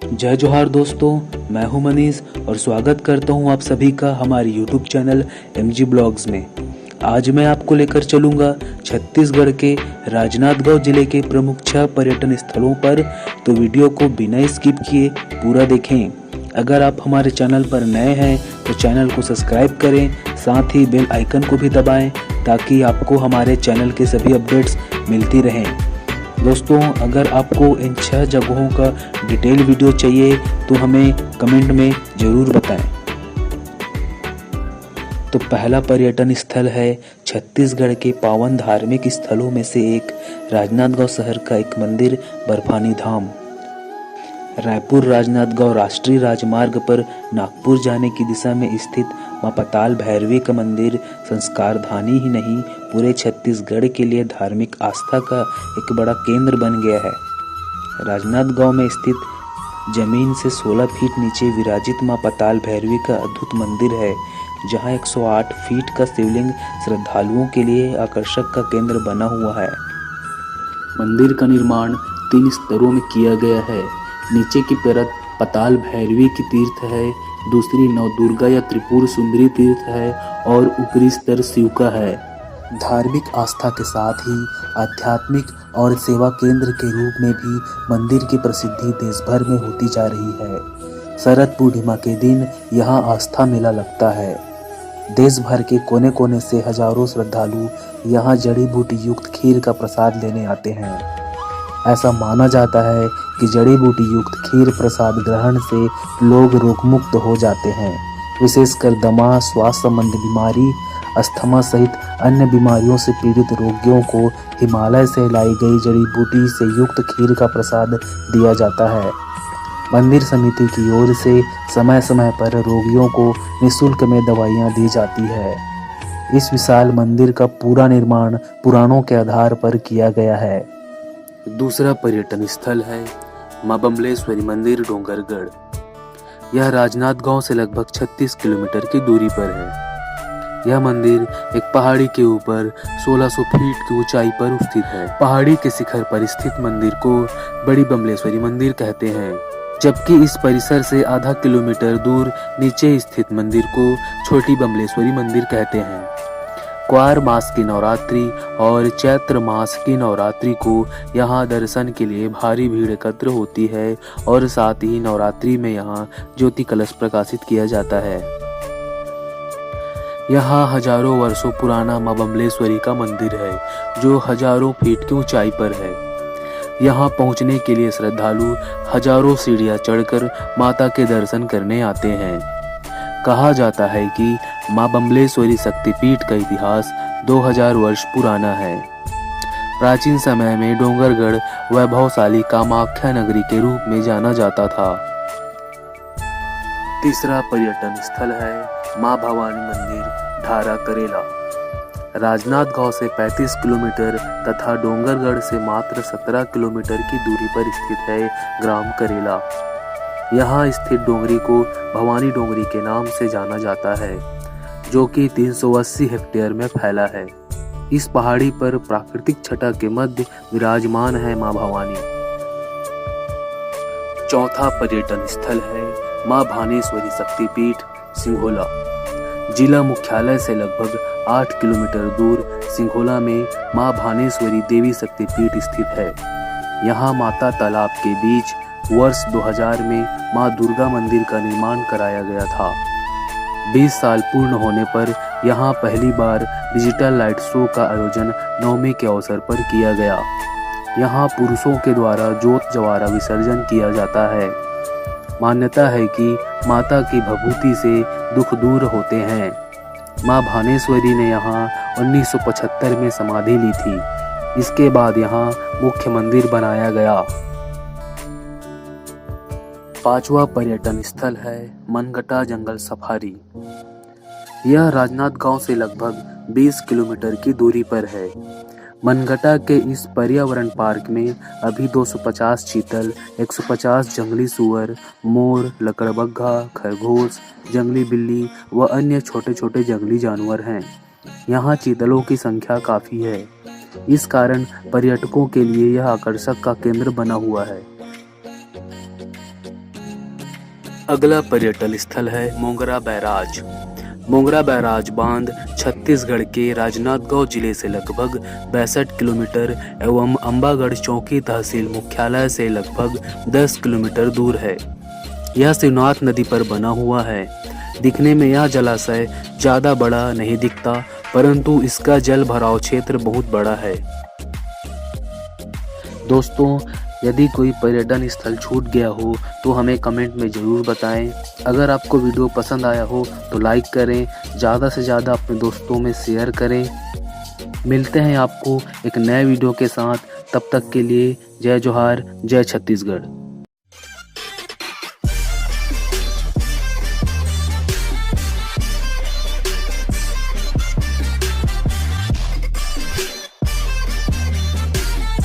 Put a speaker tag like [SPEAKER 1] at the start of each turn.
[SPEAKER 1] जय जोहार दोस्तों, मैं हूं मनीष और स्वागत करता हूं आप सभी का हमारे YouTube चैनल MG ब्लॉग्स में। आज मैं आपको लेकर चलूंगा छत्तीसगढ़ के राजनांदगांव जिले के प्रमुख 6 पर्यटन स्थलों पर, तो वीडियो को बिना स्किप किए पूरा देखें। अगर आप हमारे चैनल पर नए हैं तो चैनल को सब्सक्राइब करें, साथ ही बेल आइकन को भी दबाएं ताकि आपको हमारे चैनल के सभी अपडेट्स मिलती रहें। दोस्तों, अगर आपको इन 6 जगहों का डिटेल वीडियो चाहिए तो हमें कमेंट में ज़रूर बताएं। तो पहला पर्यटन स्थल है छत्तीसगढ़ के पावन धार्मिक स्थलों में से एक राजनांदगांव शहर का एक मंदिर बर्फानी धाम। रायपुर राजनांदगांव राष्ट्रीय राजमार्ग पर नागपुर जाने की दिशा में स्थित मां पताल भैरवी का मंदिर संस्कार धानी ही नहीं, पूरे छत्तीसगढ़ के लिए धार्मिक आस्था का एक बड़ा केंद्र बन गया है। राजनांदगांव में स्थित जमीन से 16 फीट नीचे विराजित मां पताल भैरवी का अद्भुत मंदिर है, जहां 108 फीट का शिवलिंग श्रद्धालुओं के लिए आकर्षक का केंद्र बना हुआ है। मंदिर का निर्माण 3 स्तरों में किया गया है। नीचे की परत पताल भैरवी की तीर्थ है, दूसरी नवदुर्गा या त्रिपुर सुंदरी तीर्थ है और ऊपरी स्तर शिव का है। धार्मिक आस्था के साथ ही आध्यात्मिक और सेवा केंद्र के रूप में भी मंदिर की प्रसिद्धि देश भर में होती जा रही है। शरद पूर्णिमा के दिन यहाँ आस्था मेला लगता है। देश भर के कोने कोने से हजारों श्रद्धालु यहाँ जड़ी बूटी युक्त खीर का प्रसाद लेने आते हैं। ऐसा माना जाता है कि जड़ी बूटी युक्त खीर प्रसाद ग्रहण से लोग रोगमुक्त हो जाते हैं। विशेषकर दमा, श्वास संबंधी बीमारी, अस्थमा सहित अन्य बीमारियों से पीड़ित रोगियों को हिमालय से लाई गई जड़ी बूटी से युक्त खीर का प्रसाद दिया जाता है। मंदिर समिति की ओर से समय समय पर रोगियों को निःशुल्क में दवाइयाँ दी जाती है। इस विशाल मंदिर का पूरा निर्माण पुराणों के आधार पर किया गया है। दूसरा पर्यटन स्थल है मां बम्लेश्वरी मंदिर डोंगरगढ़। यह राजनांदगांव से लगभग 36 किलोमीटर की दूरी पर है। यह मंदिर एक पहाड़ी के ऊपर 1600 फीट की ऊंचाई पर स्थित है। पहाड़ी के शिखर पर स्थित मंदिर को बड़ी बम्लेश्वरी मंदिर कहते हैं, जबकि इस परिसर से आधा किलोमीटर दूर नीचे स्थित मंदिर को छोटी बम्लेश्वरी मंदिर कहते हैं। क्वार मास की नवरात्रि और चैत्र मास की नवरात्रि को यहाँ दर्शन के लिए भारी भीड़ एकत्र होती है और साथ ही नवरात्रि में यहाँ ज्योति कलश प्रकाशित किया जाता है। यहाँ हजारों वर्षों पुराना मां बम्लेश्वरी का मंदिर है, जो हजारों फीट की ऊंचाई पर है। यहाँ पहुँचने के लिए श्रद्धालु हजारों सीढ़ियाँ चढ़कर माता के दर्शन करने आते हैं। कहा जाता है कि मां बम्लेश्वरी शक्तिपीठ का इतिहास 2000 वर्ष पुराना है। प्राचीन समय में डोंगरगढ़ वैभवशाली कामाख्या नगरी के रूप में जाना जाता था। तीसरा पर्यटन स्थल है मां भवानी मंदिर ढारा करेला। राजनांदगांव से 35 किलोमीटर तथा डोंगरगढ़ से मात्र 17 किलोमीटर की दूरी पर स्थित है ग्राम करेला। यहाँ स्थित डोंगरी को भवानी डोंगरी के नाम से जाना जाता है, जो कि 380 हेक्टेयर में फैला है। इस पहाड़ी पर प्राकृतिक छटा के मध्य विराजमान है मां भवानी। चौथा पर्यटन स्थल है मां भानेश्वरी शक्तिपीठ सिंघोला। जिला मुख्यालय से लगभग 8 किलोमीटर दूर सिंघोला में मां भानेश्वरी देवी शक्तिपीठ स्थित है। यहाँ माता तालाब के बीच वर्ष 2000 में मां दुर्गा मंदिर का निर्माण कराया गया था। 20 साल पूर्ण होने पर यहाँ पहली बार डिजिटल लाइट शो का आयोजन नवमी के अवसर पर किया गया। यहाँ पुरुषों के द्वारा जोत जवारा विसर्जन किया जाता है। मान्यता है कि माता की भभूति से दुख दूर होते हैं। मां भानेश्वरी ने यहाँ 1975 में समाधि ली थी। इसके बाद यहाँ मुख्य मंदिर बनाया गया। पांचवा पर्यटन स्थल है मनगटा जंगल सफारी। यह राजनांदगांव से लगभग 20 किलोमीटर की दूरी पर है। मनगटा के इस पर्यावरण पार्क में अभी 250 चीतल, 150 जंगली सुअर, मोर, लकड़बग्घा, खरगोश, जंगली बिल्ली व अन्य छोटे छोटे जंगली जानवर हैं। यहाँ चीतलों की संख्या काफ़ी है। इस कारण पर्यटकों के लिए यह आकर्षक का केंद्र बना हुआ है। अगला पर्यटन स्थल है मोंगरा बैराज। मोंगरा बैराज बांध छत्तीसगढ़ के राजनांदगांव जिले से लगभग 62 किलोमीटर एवं अंबागढ़ चौकी तहसील मुख्यालय से लगभग 10 किलोमीटर दूर है। यह शिवनाथ नदी पर बना हुआ है। दिखने में यह जलाशय ज्यादा बड़ा नहीं दिखता, परंतु इसका जल भराव क्षेत्र बहुत बड़ा है। दोस्तों, यदि कोई पर्यटन स्थल छूट गया हो तो हमें कमेंट में ज़रूर बताएं। अगर आपको वीडियो पसंद आया हो तो लाइक करें, ज़्यादा से ज़्यादा अपने दोस्तों में शेयर करें। मिलते हैं आपको एक नए वीडियो के साथ, तब तक के लिए जय जोहार, जय छत्तीसगढ़।